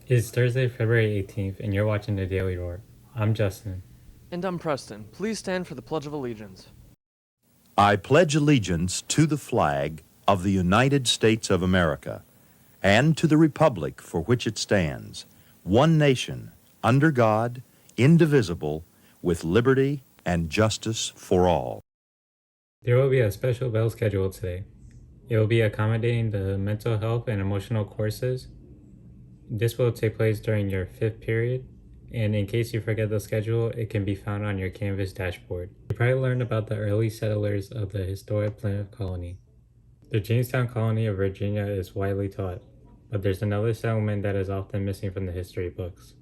It's Thursday, February 18th, and you're watching the Daily Roar. I'm Justin. And I'm Preston. Please stand for the Pledge of Allegiance. I pledge allegiance to the flag of the United States of America and to the republic for which it stands, one nation, under God, indivisible, with liberty and justice for all. There will be a special bell scheduled today. It will be accommodating the mental health and emotional courses. This will take place during your fifth period, and in case you forget the schedule, it can be found on your Canvas dashboard. You probably learned about the early settlers of the historic Plymouth colony. The Jamestown colony of Virginia is widely taught, but there's another settlement that is often missing from the history books.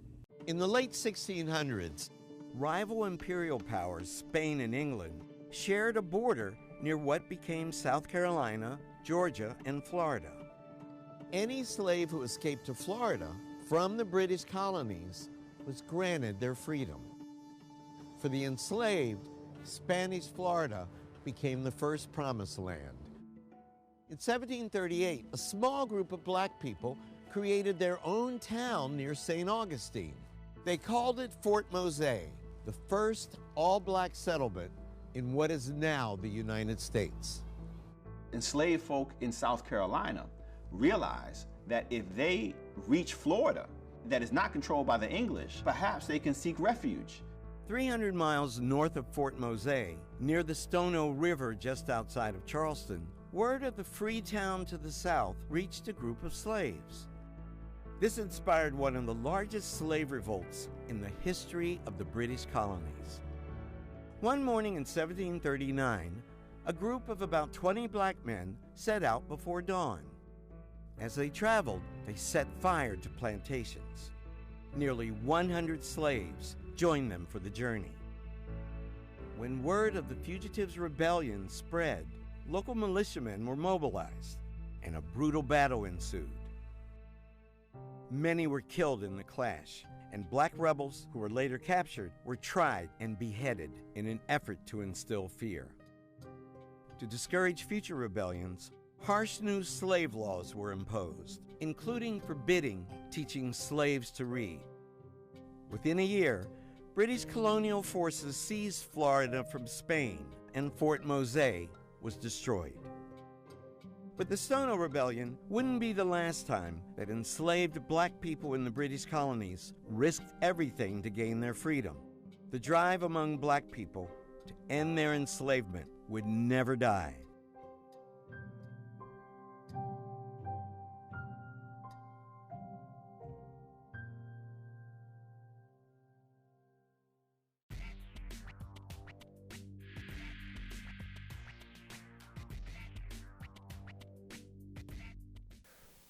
In the late 1600s, rival imperial powers, Spain and England, shared a border near what became South Carolina, Georgia, and Florida. Any slave who escaped to Florida from the British colonies was granted their freedom. For the enslaved, Spanish Florida became the first promised land. In 1738, a small group of black people created their own town near St. Augustine. They called it Fort Mose, the first all-black settlement in what is now the United States. Enslaved folk in South Carolina realize that if they reach Florida, that is not controlled by the English, perhaps they can seek refuge. 300 miles north of Fort Mose, near the Stono River just outside of Charleston, word of the free town to the south reached a group of slaves. This inspired one of the largest slave revolts in the history of the British colonies. One morning in 1739, a group of about 20 black men set out before dawn. As they traveled, they set fire to plantations. Nearly 100 slaves joined them for the journey. When word of the fugitives' rebellion spread, local militiamen were mobilized, and a brutal battle ensued. Many were killed in the clash, and black rebels who were later captured were tried and beheaded in an effort to instill fear. To discourage future rebellions, harsh new slave laws were imposed, including forbidding teaching slaves to read. Within a year, British colonial forces seized Florida from Spain, and Fort Mose was destroyed. But the Stono Rebellion wouldn't be the last time that enslaved black people in the British colonies risked everything to gain their freedom. The drive among black people to end their enslavement would never die.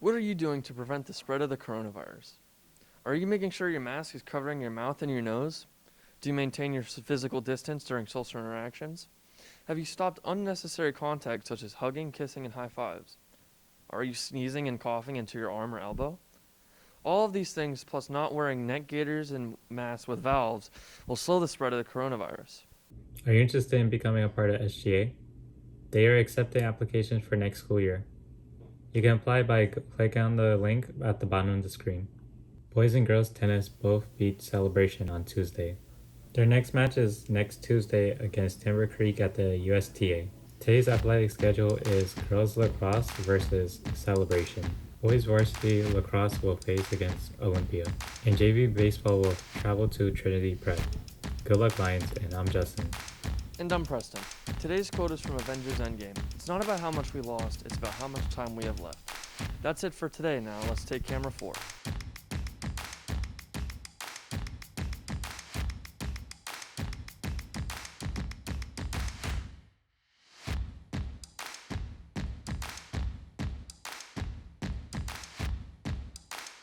What are you doing to prevent the spread of the coronavirus? Are you making sure your mask is covering your mouth and your nose? Do you maintain your physical distance during social interactions? Have you stopped unnecessary contact such as hugging, kissing, and high fives? Are you sneezing and coughing into your arm or elbow? All of these things, plus not wearing neck gaiters and masks with valves, will slow the spread of the coronavirus. Are you interested in becoming a part of SGA? They are accepting applications for next school year. You can apply by clicking on the link at the bottom of the screen. Boys and girls tennis both beat Celebration on Tuesday. Their next match is next Tuesday against Timber Creek at the USTA. Today's athletic schedule is girls lacrosse versus Celebration. Boys varsity lacrosse will face against Olympia, and JV baseball will travel to Trinity Prep. Good luck, Lions, and I'm Justin. And I'm Preston. Today's quote is from Avengers Endgame. It's not about how much we lost, it's about how much time we have left. That's it for today now. Let's take camera 4.